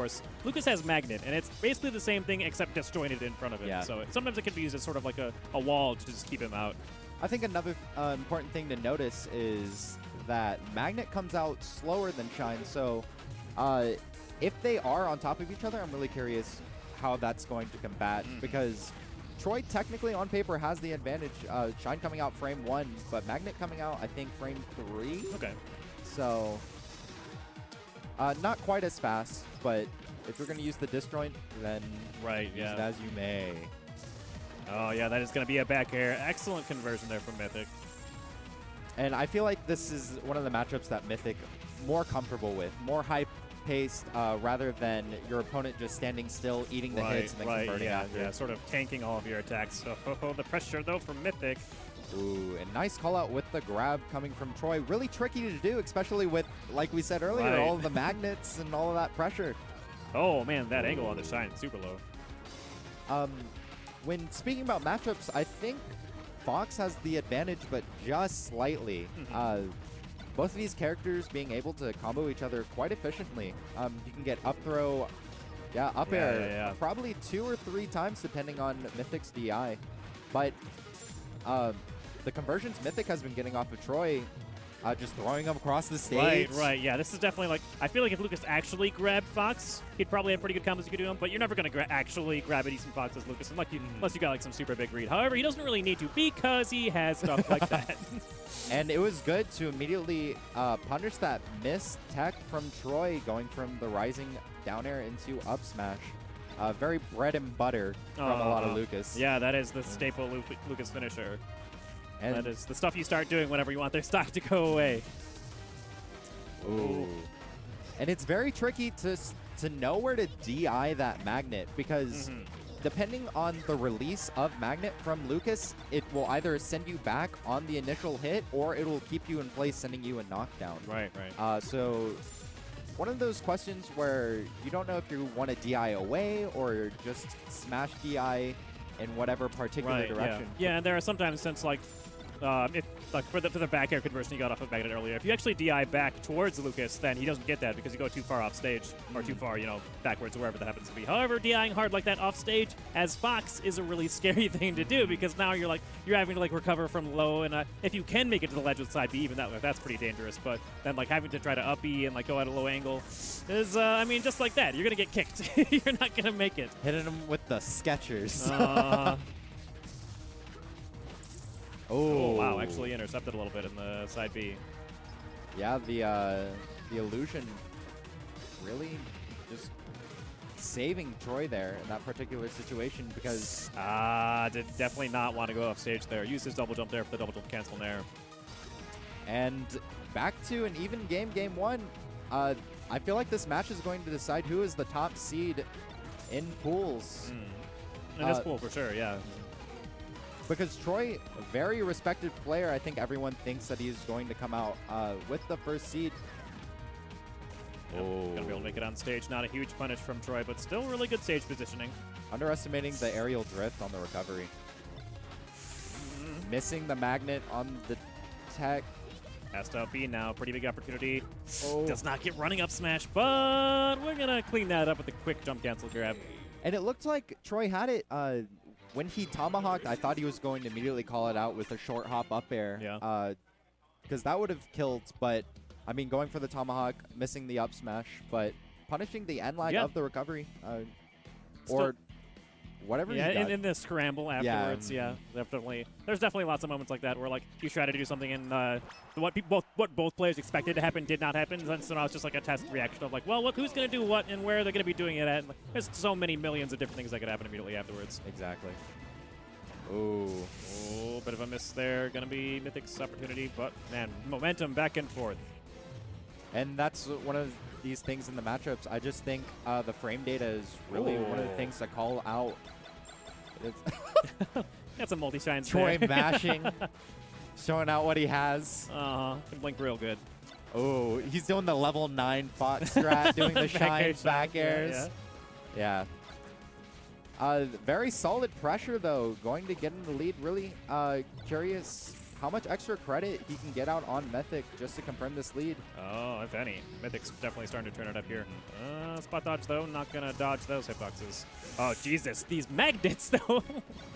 course, Lucas has Magnet, and it's basically the same thing except disjointed in front of him. Yeah. So sometimes it can be used as sort of like a wall to just keep him out. I think another important thing to notice is that Magnet comes out slower than Shine, so if they are on top of each other, I'm really curious how that's going to combat, because Tr0y technically on paper has the advantage. Shine coming out frame 1, but Magnet coming out, I think, frame 3. Okay. So not quite as fast, but if you're going to use the disjoint, then use it as you may. Oh, yeah, that is going to be a back air. Excellent conversion there from Mythic. And I feel like this is one of the matchups that Mythic more comfortable with, more high-paced, rather than your opponent just standing still, eating the hits, and then converting after. Yeah, sort of tanking all of your attacks. So the pressure, though, from Mythic. Ooh, and nice call out with the grab coming from Tr0y. Really tricky to do, especially with, like we said earlier, all of the magnets and all of that pressure. Oh, man, that angle on the Shine is super low. When speaking about matchups, I think Fox has the advantage, but just slightly. Both of these characters being able to combo each other quite efficiently. You can get up throw, up air, probably 2 or 3 times depending on Mythic's DI. But the conversions Mythic has been getting off of Tr0y, just throwing them across the stage. Right, yeah. This is definitely like, I feel like if Lucas actually grabbed Fox, he'd probably have pretty good combos you could do him, but you're never going to actually grab a decent Fox as Lucas unless you got like some super big read. However, he doesn't really need to because he has stuff like that. And it was good to immediately punish that missed tech from Tr0y going from the rising down air into up smash. Very bread and butter from a lot of Lucas. Yeah, that is the staple Lucas finisher. And that is the stuff you start doing whenever you want their stock to go away. Ooh. And it's very tricky to know where to DI that Magnet, because depending on the release of Magnet from Lucas, it will either send you back on the initial hit, or it will keep you in place, sending you a knockdown. Right. So one of those questions where you don't know if you want to DI away or just smash DI in whatever particular direction. Yeah, and there are sometimes, since like, for the back air conversion you got off of Magnet earlier, if you actually DI back towards Lucas, then he doesn't get that because you go too far off stage, or too far, backwards, or wherever that happens to be. However, DIing hard like that off stage as Fox is a really scary thing to do, because now you're having to like recover from low, and if you can make it to the ledge with side B, even that's pretty dangerous. But then like having to try to up B and like go at a low angle is, I mean, just like that, you're gonna get kicked. You're not gonna make it. Hitting him with the Skechers. Oh, wow, actually intercepted a little bit in the side B. Yeah, the illusion really just saving Tr0y there in that particular situation, because did definitely not want to go off stage there. Used his double jump there for the double jump cancel there. And back to an even game, game 1. I feel like this match is going to decide who is the top seed in pools. In this pool, for sure, yeah. Because Tr0y, a very respected player, I think everyone thinks that he's going to come out with the first seed. Gonna be able to make it on stage. Not a huge punish from Tr0y, but still really good stage positioning. Underestimating the aerial drift on the recovery. Missing the Magnet on the tech. Has to up B now. Pretty big opportunity. Does not get running up smash, but we're going to clean that up with a quick jump cancel grab. And it looked like Tr0y had it. When he tomahawked, I thought he was going to immediately call it out with a short hop up air. Yeah. Because that would have killed, but I mean, going for the tomahawk, missing the up smash, but punishing the end line of the recovery. Or whatever he got. In the scramble afterwards, definitely. There's definitely lots of moments like that where like you try to do something and what both players expected to happen did not happen. And so now it's just like a test reaction of like, well, who's going to do what and where they're going to be doing it at. And, like, there's so many millions of different things that could happen immediately afterwards. Exactly. Ooh. Oh, bit of a miss there. Going to be Mythic's opportunity, but man, momentum back and forth. And that's one of these things in the matchups. I just think the frame data is really one of the things to call out. Got some multi-shines Tr0y there. mashing, showing out what he has. Can blink real good. Oh, he's doing the level 9 Fox strat, doing the shine back airs. Yeah. Very solid pressure, though, going to get in the lead. Really curious how much extra credit he can get out on Mythic just to confirm this lead. Oh, if any. Mythic's definitely starting to turn it up here. Spot dodge, though. Not going to dodge those hitboxes. Oh, Jesus. These magnets, though.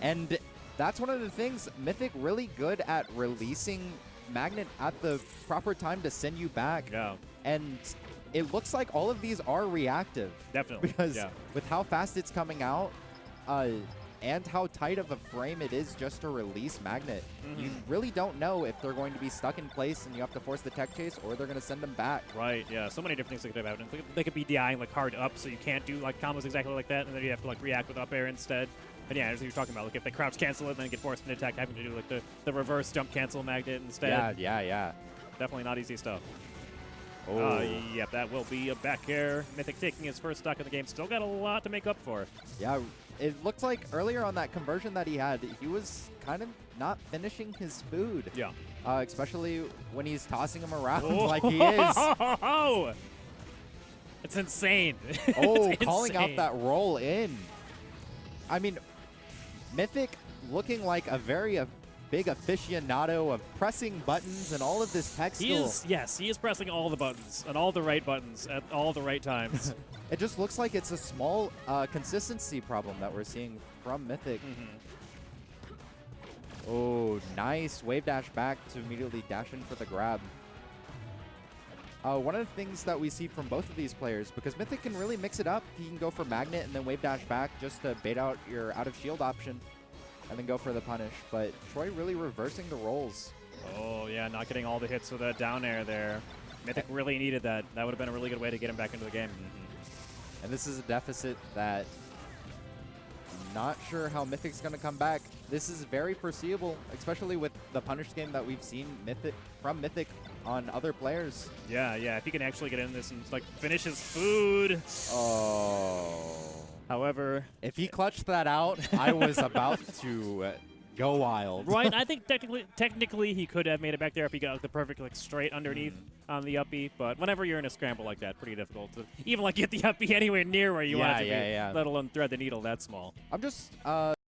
And that's one of the things. Mythic really good at releasing Magnet at the proper time to send you back. Yeah. And it looks like all of these are reactive. Definitely. Because yeah. with how fast it's coming out, and how tight of a frame it is just to release Magnet, you really don't know if they're going to be stuck in place and you have to force the tech chase, or they're going to send them back. Right, yeah. So many different things that could have happened. They could be DIing like hard up, so you can't do like combos exactly like that, and then you have to like react with up air instead. And yeah, as you're talking about, like if they crouch cancel it, then get forced into attack, having to do like the reverse jump cancel Magnet instead. Yeah. Definitely not easy stuff. Oh. Yep, that will be a back air. Mythic taking his first stock of the game. Still got a lot to make up for. Yeah, it looked like earlier on that conversion that he had, he was kind of not finishing his food. Yeah. Especially when he's tossing him around like he is. Oh! It's insane. Oh, it's calling insane. out that roll in. I mean, Mythic looking like a very big aficionado of pressing buttons and all of this tech skill. Yes, he is pressing all the buttons and all the right buttons at all the right times. It just looks like it's a small consistency problem that we're seeing from Mythic. Oh, nice wave dash back to immediately dash in for the grab. One of the things that we see from both of these players, because Mythic can really mix it up, he can go for Magnet and then wave dash back just to bait out your out of shield option and then go for the punish. But Tr0y really reversing the rolls. Oh, yeah, not getting all the hits with that down air there. Mythic really needed that. That would have been a really good way to get him back into the game. And this is a deficit that I'm not sure how Mythic's going to come back. This is very foreseeable, especially with the punish game that we've seen from Mythic on other players. Yeah, if he can actually get in this and like finish his food. Oh. However, if he clutched that out, I was about to go wild. Right, I think technically he could have made it back there if he got like, the perfect like straight underneath on the up B. But whenever you're in a scramble like that, pretty difficult to even like get the up B anywhere near where you want it to be, let alone thread the needle that small. I'm just